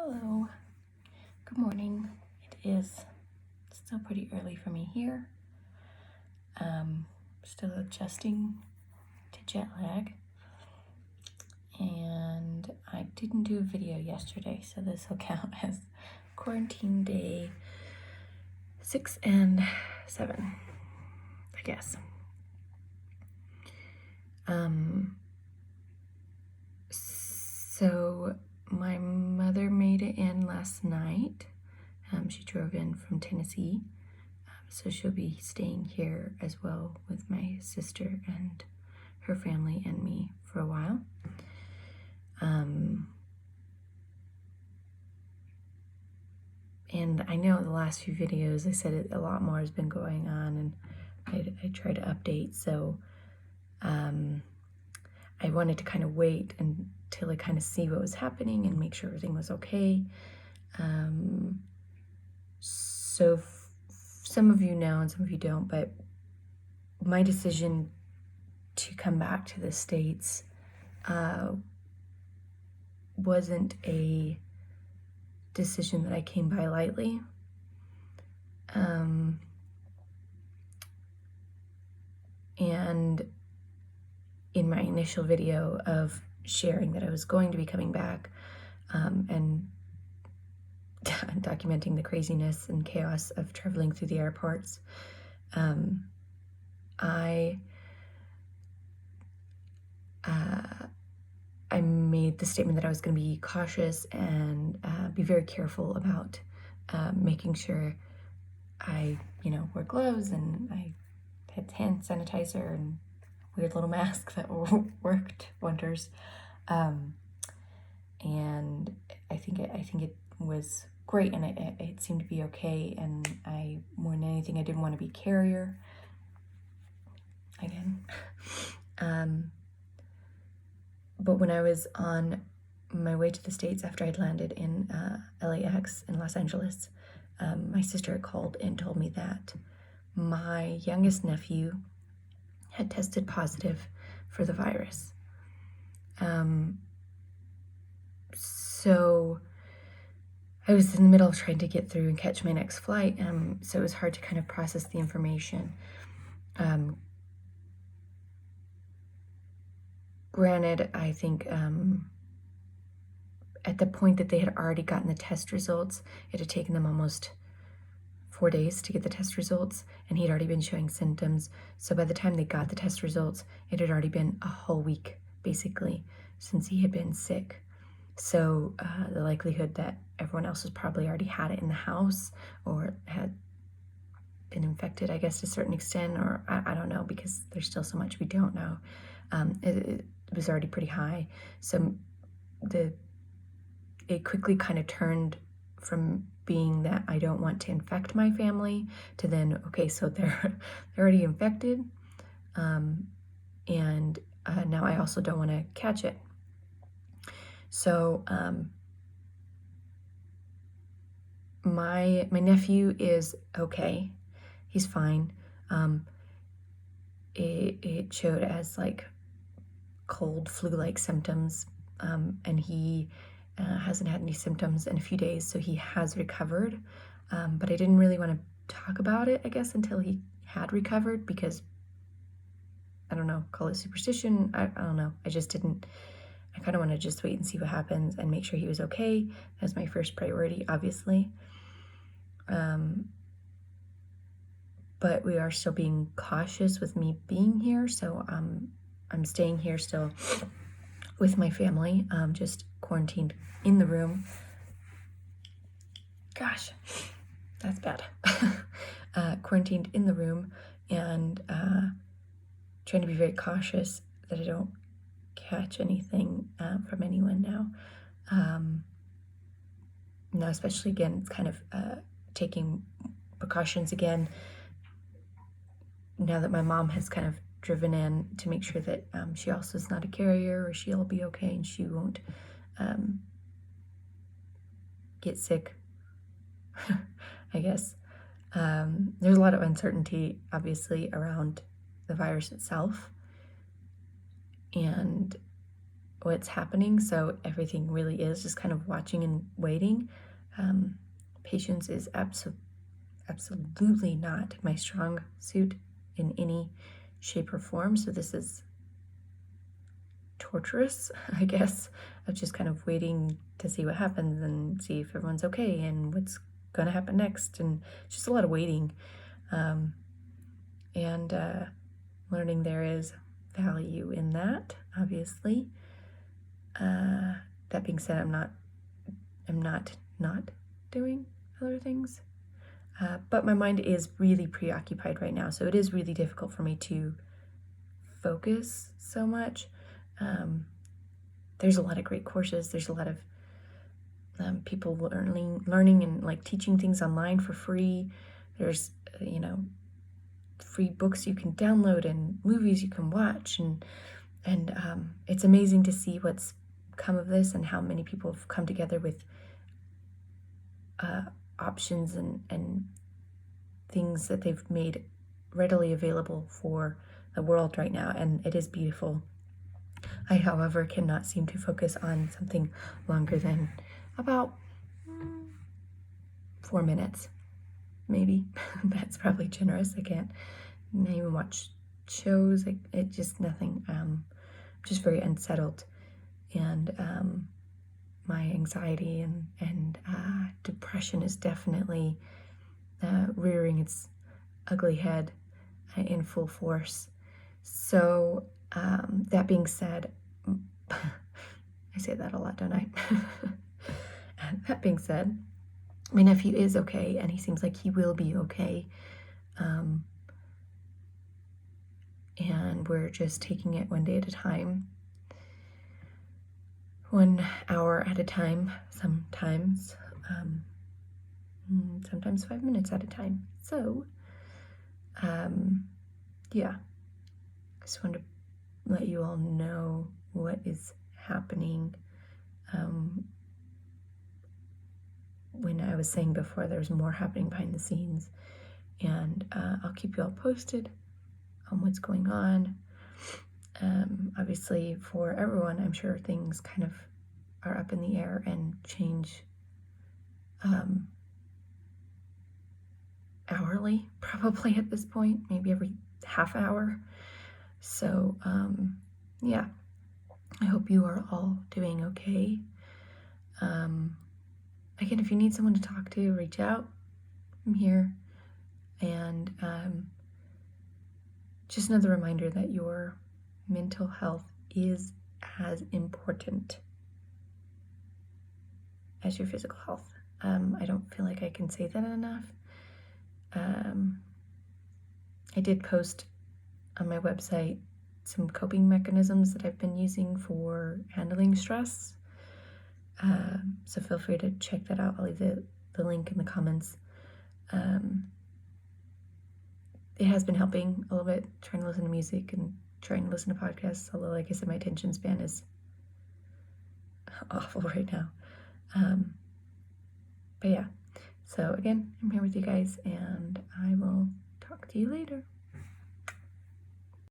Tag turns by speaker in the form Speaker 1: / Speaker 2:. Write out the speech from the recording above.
Speaker 1: Hello, good morning. It is still pretty early for me here. Still adjusting to jet lag. And I didn't do a video yesterday, so this will count as quarantine day 6 and 7, I guess. So my mother made it in last night. She drove in from Tennessee, so she'll be staying here as well with my sister and her family and me for a while. And I know the last few videos I said a lot more has been going on, and I try to update, so I wanted to kind of wait until I kind of see what was happening and make sure everything was okay. So some of you know and some of you don't, but my decision to come back to the States wasn't a decision that I came by lightly. And in my initial video of sharing that I was going to be coming back and documenting the craziness and chaos of traveling through the airports, I made the statement that I was going to be cautious and be very careful about making sure I, wear gloves, and I had hand sanitizer and weird little mask that worked wonders. And I think it was great, and it seemed to be okay. And more than anything, I didn't want to be a carrier again. But when I was on my way to the States after I'd landed in LAX in Los Angeles, my sister had called and told me that my youngest nephew had tested positive for the virus. So I was in the middle of trying to get through and catch my next flight, so it was hard to kind of process the information. Granted, I think at the point that they had already gotten the test results, it had taken them almost 4 days to get the test results, and he'd already been showing symptoms. So by the time they got the test results, it had already been a whole week, basically, since he had been sick. So the likelihood that everyone else has probably already had it in the house or had been infected, I guess, to a certain extent, or I don't know, because there's still so much we don't know. It was already pretty high. So it quickly kind of turned from being that I don't want to infect my family to then, okay, so they're already infected, and now I also don't want to catch it. So my nephew is okay. He's fine. It showed as like cold flu-like symptoms, and he hasn't had any symptoms in a few days, so he has recovered. But I didn't really want to talk about it, I guess, until he had recovered, because I don't know, call it superstition. I don't know. I just didn't. I kind of want to just wait and see what happens and make sure he was okay. That's my first priority, obviously. But we are still being cautious with me being here, so I'm staying here still with my family, just quarantined in the room. Gosh, that's bad. Quarantined in the room, and trying to be very cautious that I don't catch anything from anyone now. Now, especially again, it's kind of taking precautions again now that my mom has kind of driven in to make sure that she also is not a carrier, or she'll be okay and she won't get sick, I guess. There's a lot of uncertainty, obviously, around the virus itself and what's happening. So everything really is just kind of watching and waiting. Patience is absolutely not my strong suit in any shape or form. So this is torturous, I guess, of just kind of waiting to see what happens and see if everyone's okay and what's going to happen next. And just a lot of waiting. And learning there is value in that, obviously. That being said, I'm not doing other things. But my mind is really preoccupied right now, so it is really difficult for me to focus so much. There's a lot of great courses. There's a lot of people learning and like teaching things online for free. There's free books you can download and movies you can watch, and it's amazing to see what's come of this and how many people have come together with options and things that they've made readily available for the world right now, and it is beautiful. I, however, cannot seem to focus on something longer than about 4 minutes, maybe. That's probably generous. I can't even watch shows. It just nothing. Just very unsettled, and my anxiety and depression is definitely rearing its ugly head in full force. So that being said, I say that a lot, don't I? That being said, my nephew is okay, and he seems like he will be okay. And we're just taking it one day at a time, 1 hour at a time, sometimes 5 minutes at a time. So, yeah, I just wanted to let you all know what is happening. When I was saying before, there's more happening behind the scenes, and I'll keep you all posted on what's going on. Obviously, for everyone, I'm sure things kind of are up in the air and change hourly, probably at this point, maybe every half hour. So, yeah, I hope you are all doing okay. Again, if you need someone to talk to, reach out. I'm here. And just another reminder that your mental health is as important as your physical health. I don't feel like I can say that enough. I did post on my website some coping mechanisms that I've been using for handling stress. So feel free to check that out. I'll leave the link in the comments. It has been helping a little bit, trying to listen to music and trying to listen to podcasts, although, like I said, my attention span is awful right now. But yeah, so again, I'm here with you guys, and I will talk to you later.